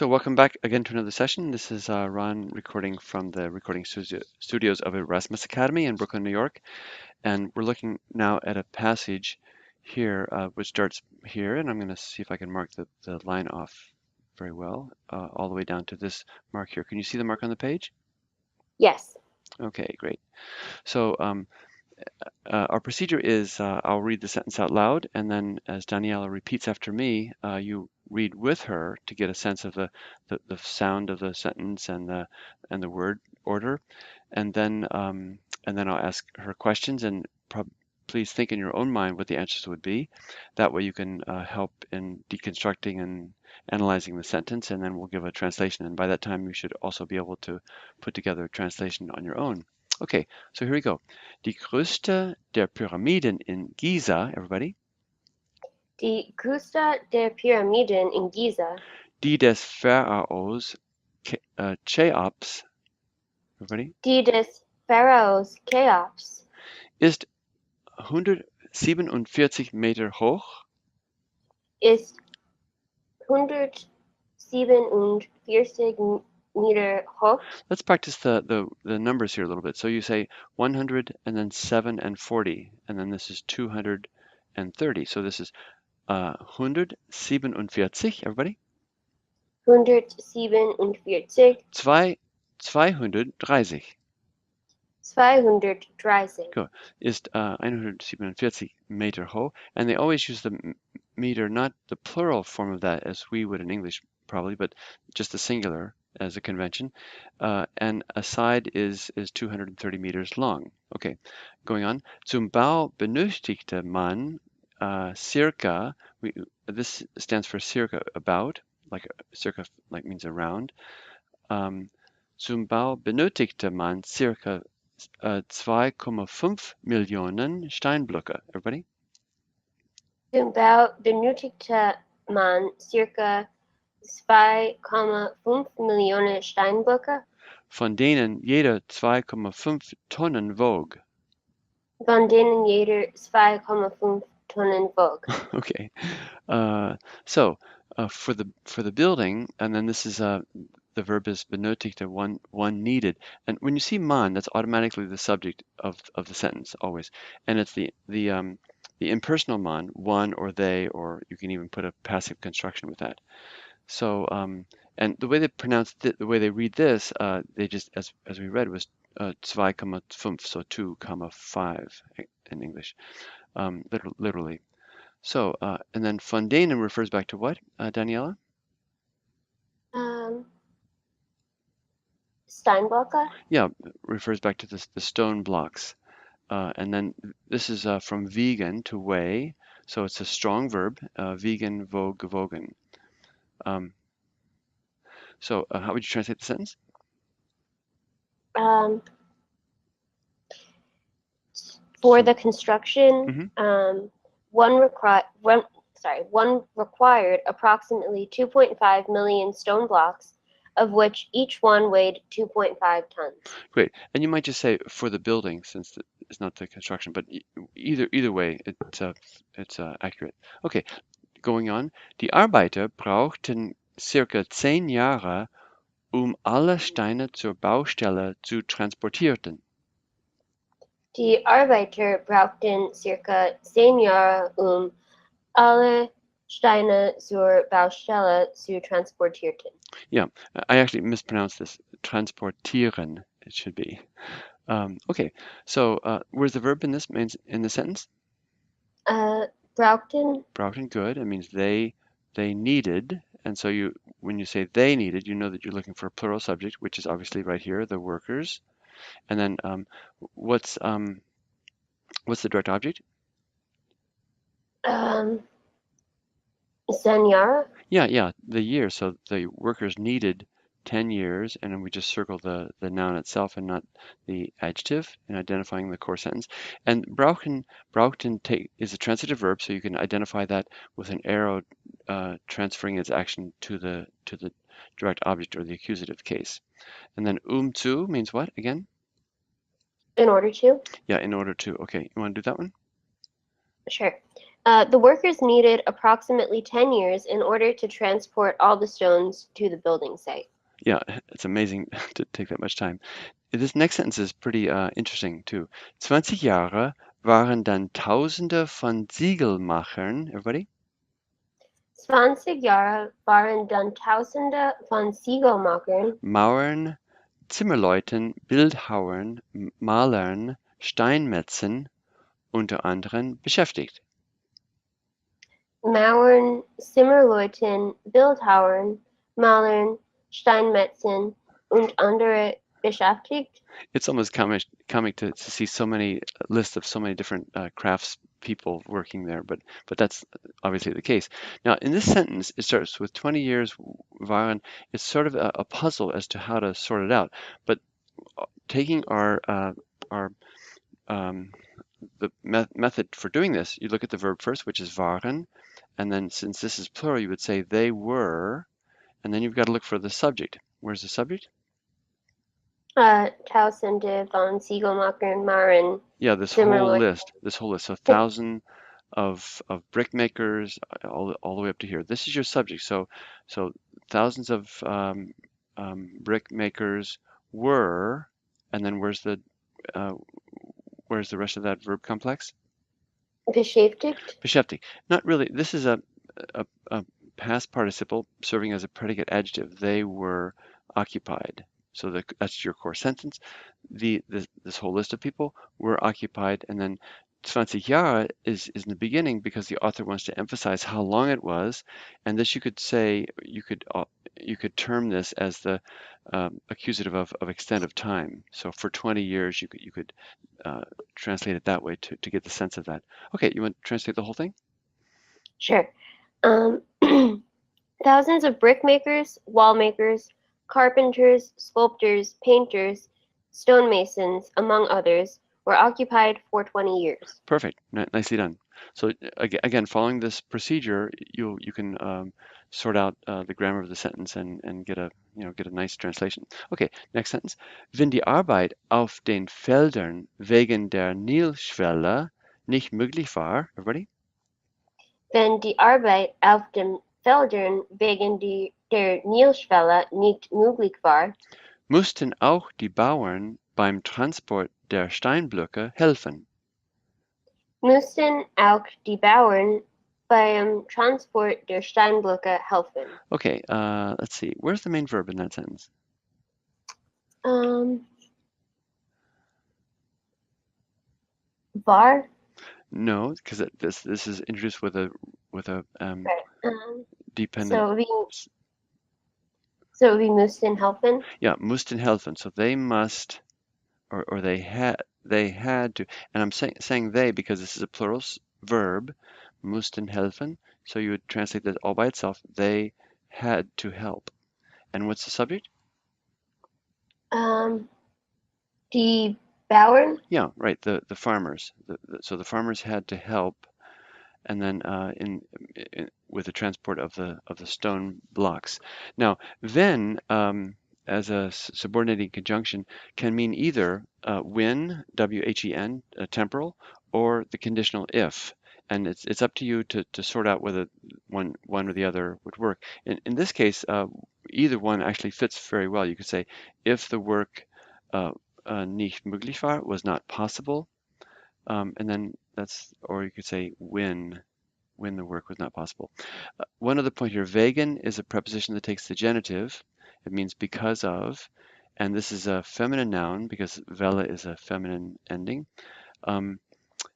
So welcome back again to another session. This is Ron recording from the recording studios of Erasmus Academy in Brooklyn, New York. And we're looking now at a passage here, which starts here. And I'm going to see if I can mark the line off very well, all the way down to this mark here. Can you see the mark on the page? Yes. Okay, great. So our procedure is I'll read the sentence out loud, and then as Daniela repeats after me, you read with her to get a sense of the sound of the sentence and the word order, and then I'll ask her questions, and please think in your own mind what the answers would be. That way you can help in deconstructing and analyzing the sentence, and then we'll give a translation. And by that time, you should also be able to put together a translation on your own. Okay, so here we go. Die größte der Pyramiden in Giza, everybody. Die größte der Pyramiden in Giza, Die des Pharaos Cheops, everybody, die des Pharaos Cheops, ist 147 Meter hoch, ist 147 Meter hoch. Let's practice the numbers here a little bit. So you say 100 and then 7 and 40, and then this is 230. So this is 147, everybody. 147. 230. 230. Cool. Ist 147 Meter hoch. And they always use the meter, not the plural form of that as we would in English probably, but just the singular as a convention. And a side is 230 meters long. Okay, going on. Zum Bau benötigte man circa, this stands for circa, about, like circa like means around. Zum Bau benötigte man circa 2,5 Millionen Steinblöcke. Everybody? Zum Bau benötigte man circa 2,5 Millionen Steinblöcke, von denen jeder 2,5 Tonnen wog. von denen jeder 2,5 Tonnen wog. Okay, so for the building, and then this is the verb is benötigte, one needed, and when you see man, that's automatically the subject of the sentence always, and it's the impersonal man, one or they, or you can even put a passive construction with that. So and the way they pronounce it, the way they read this, they just as we read was 2,5, so 2,5 in English, literally. So, and then von denen refers back to what, Daniela? Steinblöcke? Yeah, refers back to the stone blocks. And then this is from vegan to weigh, so it's a strong verb, vegan, vogue, gewogen. So how would you translate the sentence? For the construction, one required approximately 2.5 million stone blocks, of which each one weighed 2.5 tons. Great. And you might just say for the building, since it's not the construction, but either way, it's accurate. Okay, going on. Die Arbeiter brauchten circa 10 Jahre, alle Steine zur Baustelle zu transportieren. Die Arbeiter brauchten circa 10 Jahre, alle Steine zur Baustelle zu transportieren. Yeah, I actually mispronounced this. Transportieren, it should be. Okay, so where's the verb in this sentence? Brauchten. Brauchten, good. It means they needed, and so when you say they needed, you know that you're looking for a plural subject, which is obviously right here, the workers. And then what's the direct object? 10 Jahre? Yeah, the year. So the workers needed 10 years, and then we just circle the noun itself and not the adjective in identifying the core sentence. And brauchen is a transitive verb, so you can identify that with an arrow transferring its action to the direct object or the accusative case. And then zu means what again? In order to? Yeah, in order to. Okay, you want to do that one? Sure. The workers needed approximately 10 years in order to transport all the stones to the building site. Yeah, it's amazing to take that much time. This next sentence is pretty interesting too. 20 Jahre waren dann Tausende von Siegelmachern, everybody? 20 Jahre waren dann Tausende von Ziegelmachern, Mauern, Zimmerleuten, Bildhauern, Malern, Steinmetzen unter anderem beschäftigt. Mauern, Zimmerleuten, Bildhauern, Malern, Steinmetzen und andere beschäftigt. It's almost comic to see so many lists of so many different crafts people working there, but that's obviously the case. Now, in this sentence, it starts with 20 years waren. It's sort of a puzzle as to how to sort it out. But taking our the method for doing this, you look at the verb first, which is waren, and then since this is plural, you would say they were, and then you've got to look for the subject. Where's the subject? Tausende von Ziegelmachern, Mauern, Yeah, Zimmerleuten. this whole list. So 1,000 of brick makers, all the way up to here. This is your subject. So thousands of brick makers were, and then uh, where's the rest of that verb complex? Beschäftigt. Beschäftigt. Not really. This is a past participle serving as a predicate adjective. They were occupied. So that's your core sentence. This whole list of people were occupied, and then 20 Jahre is in the beginning because the author wants to emphasize how long it was, and this you could say you could term this as the accusative of extent of time. So for 20 years, you could translate it that way to get the sense of that. Okay, you want to translate the whole thing? Sure. Um, Thousands of brickmakers, wall makers, carpenters, sculptors, painters, stonemasons, among others, were occupied for 20 years. Perfect. Nicely done. So again, following this procedure, you can sort out the grammar of the sentence and get a nice translation. Okay, next sentence. Wenn die Arbeit auf den Feldern wegen der Nilschwelle nicht möglich war, everybody, Wenn die Arbeit auf den Feldern wegen der Nilschwelle nicht möglich war, mussten auch die Bauern beim Transport der Steinblöcke helfen. mussten auch die Bauern beim Transport der Steinblöcke helfen. Okay, let's see. Where's the main verb in that sentence? War? No, because this is introduced with a Right. dependent. So we mussten helfen. Yeah, mussten helfen. So they must, or they had to. And I'm saying they because this is a plural verb, mussten helfen. So you would translate that all by itself. They had to help. And what's the subject? Die Bauern. Yeah, right. The farmers. So the farmers had to help, and then with the transport of the stone blocks. Now, then as a subordinating conjunction can mean either when, W-H-E-N, temporal, or the conditional if. And it's up to you to sort out whether one or the other would work. In this case, either one actually fits very well. You could say if the work nicht möglich war, was not possible, and then or you could say when the work was not possible. One other point here, wegen is a preposition that takes the genitive. It means because of, and this is a feminine noun because Welle is a feminine ending.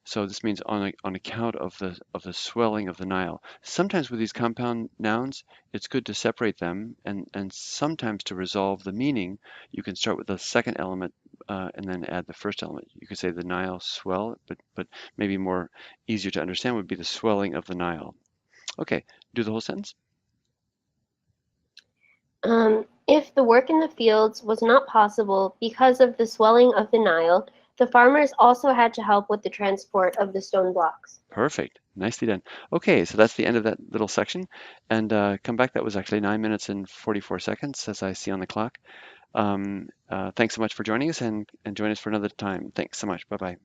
So this means on account of the swelling of the Nile. Sometimes with these compound nouns, it's good to separate them, and sometimes to resolve the meaning, you can start with the second element and then add the first element. You could say the Nile swell, but maybe more easier to understand would be the swelling of the Nile. Okay, do the whole sentence. If the work in the fields was not possible because of the swelling of the Nile, the farmers also had to help with the transport of the stone blocks. Perfect. Nicely done. Okay, so that's the end of that little section. And come back. That was actually 9 minutes and 44 seconds, as I see on the clock. Thanks so much for joining us, and join us for another time. Thanks so much. Bye-bye.